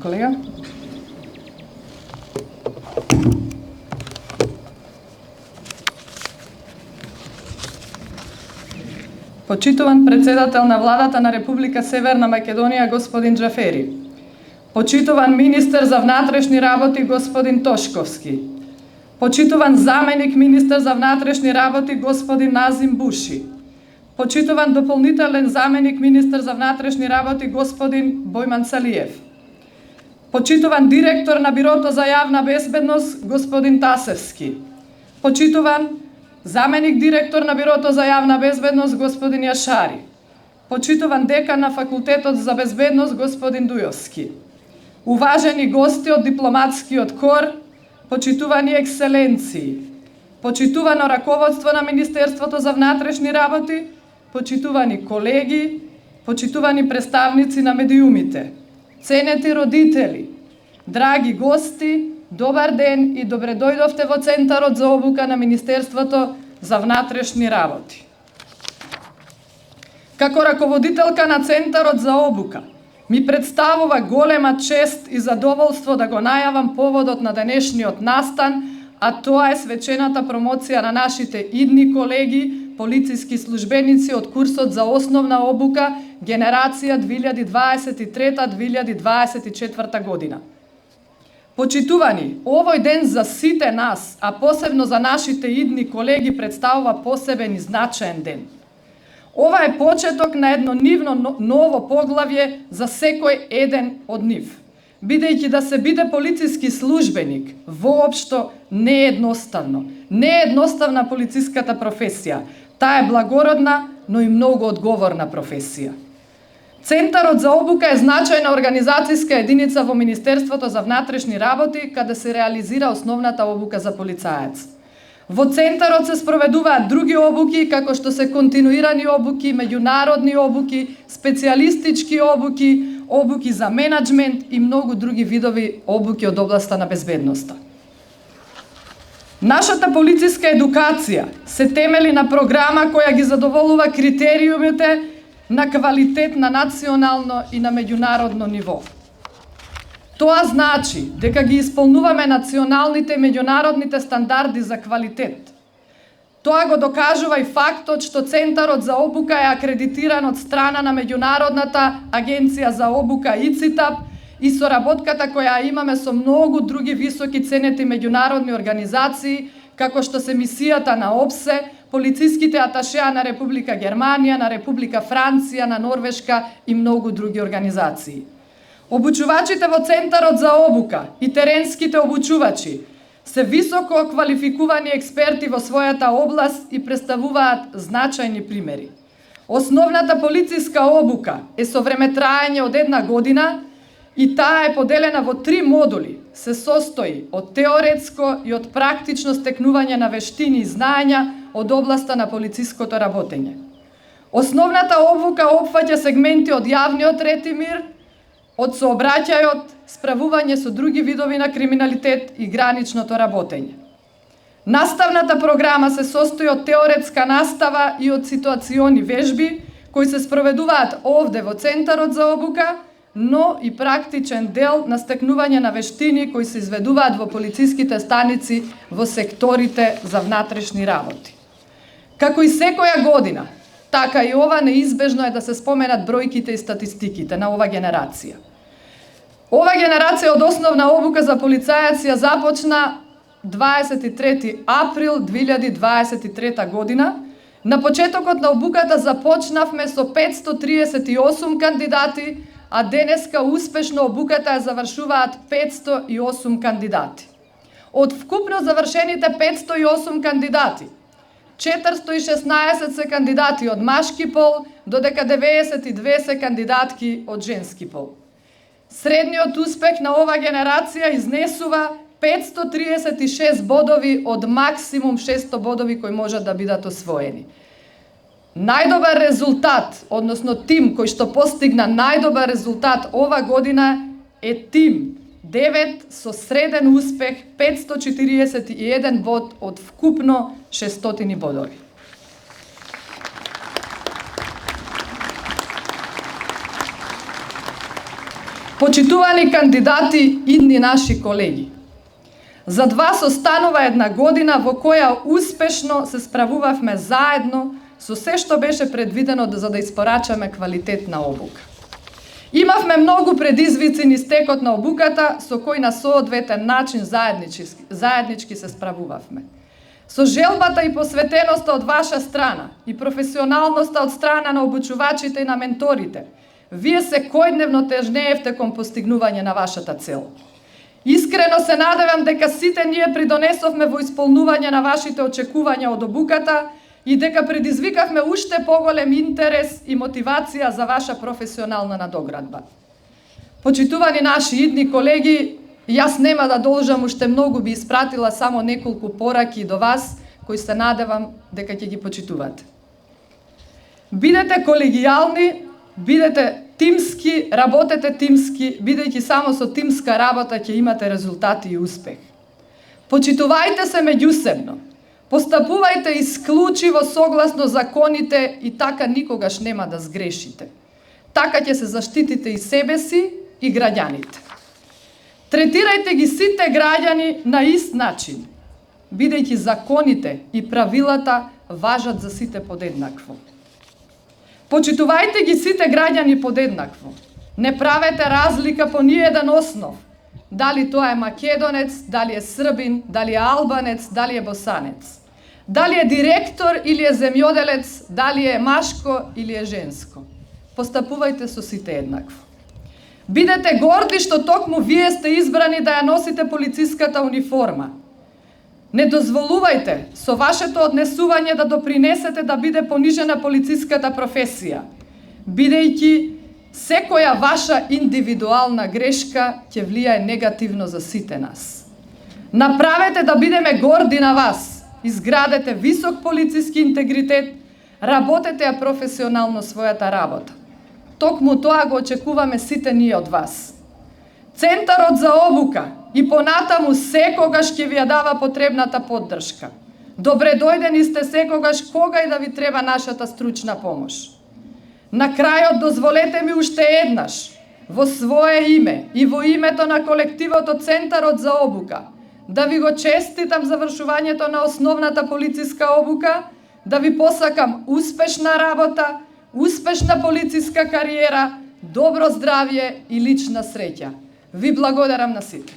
Колега? Почитуван председател на владата на Република Северна Македонија господин Џафери. Почитуван министер за внатрешни работи господин Тошковски. Почитуван заменик министер за внатрешни работи господин Назим Буши. Почитуван дополнителен заменик министер за внатрешни работи господин Бојман Салиев. Почитуван директор на Бирото за јавна безбедност господин Тасевски. Почитуван заменик директор на Бирото за јавна безбедност господин Јашари. Почитуван декан на Факултетот за безбедност господин Дујовски. Уважени гости од дипломатскиот кор, почитувани екселенции, почитувано раководство на Министерството за внатрешни работи, почитувани колеги, почитувани представници на медиумите, ценети родители, драги гости, добар ден и добре дојдовте во Центарот за обука на Министерството за внатрешни работи. Како раководителка на Центарот за обука, ми представува голема чест и задоволство да го најавам поводот на денешниот настан, а тоа е свечената промоција на нашите идни колеги, полициски службеници од курсот за основна обука генерација 2023-2024 година. Почитувани, овој ден за сите нас, а посебно за нашите идни колеги, представува посебен и значаен ден. Ова е почеток на едно нивно ново поглавје за секој еден од нив. Бидејќи да се биде полициски службеник, воопшто не е едноставно. Не е едноставна полициската професија. Таа е благородна, но и многу одговорна професија. Центарот за обука е значајна организацијска единица во Министерството за внатрешни работи, каде се реализира основната обука за полицаец. Во Центарот се спроведуваат други обуки, како што се континуирани обуки, меѓународни обуки, специјалистички обуки, обуки за менаџмент и многу други видови обуки од областа на безбедноста. Нашата полициска едукација се темели на програма која ги задоволува критериумите на квалитет на национално и на меѓународно ниво. Тоа значи дека ги исполнуваме националните и меѓународните стандарди за квалитет. Тоа го докажува и фактот што Центарот за обука е акредитиран од страна на Меѓународната агенција за обука ИЦИТАП и соработката која имаме со многу други високи ценети меѓународни организации, како што се мисијата на ОБСЕ, полициските аташеа на Република Германија, на Република Франција, на Норвешка и многу други организации. Обучувачите во Центарот за обука и теренските обучувачи се високо квалификувани експерти во својата област и представуваат значајни примери. Основната полициска обука е со времетраење од 1 година и таа е поделена во 3 модули. Се состои од теоретско и од практично стекнување на вештини и знаења од областа на полициското работење. Основната обука опфаќа сегменти од јавниот ред и мир, од сообраќајот, справување со други видови на криминалитет и граничното работење. Наставната програма се состои од теоретска настава и од ситуациони вежби, кои се спроведуваат овде во Центарот за обука, но и практичен дел на стекнување на вештини кои се изведуваат во полициските станици во секторите за внатрешни работи. Како и секоја година, така и ова неизбежно е да се споменат бројките и статистиките на ова генерација. Ова генерација од основна обука за полицаец ја започна 23 април 2023 година. На почетокот на обуката започнавме со 538 кандидати, а денеска успешно обуката ја завршуваат 508 кандидати. Од вкупно завршените 508 кандидати, 416 се кандидати од машки пол, додека 92 се кандидатки од женски пол. Средниот успех на ова генерација изнесува 536 бодови од максимум 600 бодови кои можат да бидат освоени. Најдобар резултат, односно тим кој што постигна најдобар резултат ова година е тим 9 со среден успех 541 бод од вкупно 600 бодови. Почитувани кандидати, идни наши колеги, зад вас останува една година во која успешно се справувавме заедно со се што беше предвидено за да испорачаме квалитетна обука. Имавме многу предизвици низ текот на обуката со кои на соодветен начин заеднички се справувавме. Со желбата и посветеноста од ваша страна и професионалноста од страна на обучувачите и на менторите, вие секојдневно тежнеевте кон постигнување на вашата цел. Искрено се надевам дека сите ние придонесовме во исполнување на вашите очекувања од обуката и дека предизвикавме уште поголем интерес и мотивација за ваша професионална надоградба. Почитувани наши идни колеги, јас нема да должам, уште многу би испратила само неколку пораки до вас, кои се надевам дека ќе ги почитувате. Бидете колегијални, бидете тимски, работете тимски, бидејќи само со тимска работа ќе имате резултати и успех. Почитувајте се меѓусебно, постапувајте исклучиво согласно законите и така никогаш нема да сгрешите. Така ќе се заштитите и себе си и граѓаните. Третирајте ги сите граѓани на ист начин, бидејќи законите и правилата важат за сите подеднакво. Почитувајте ги сите граѓани подеднакво. Не правете разлика по ниеден основ. Дали тоа е македонец, дали е србин, дали е албанец, дали е босанец. Дали е директор или е земјоделец, дали е машко или е женско. Постапувајте со сите еднакво. Бидете горди што токму вие сте избрани да ја носите полициската униформа. Не дозволувајте со вашето однесување да допринесете да биде понижена полициската професија, бидејќи секоја ваша индивидуална грешка ќе влијае негативно за сите нас. Направете да бидеме горди на вас, изградете висок полициски интегритет, работете ја професионално својата работа. Токму тоа го очекуваме сите ние од вас. Центарот за обука и понатаму секогаш ќе ви ја дава потребната поддршка. Добре дојдени сте секогаш кога и да ви треба нашата стручна помош. На крајот дозволете ми уште еднаш, во свое име и во името на колективот од Центарот за обука, да ви го честитам завршувањето на основната полициска обука, да ви посакам успешна работа, успешна полициска кариера, добро здравје и лична среќа. Ви благодарам на сите.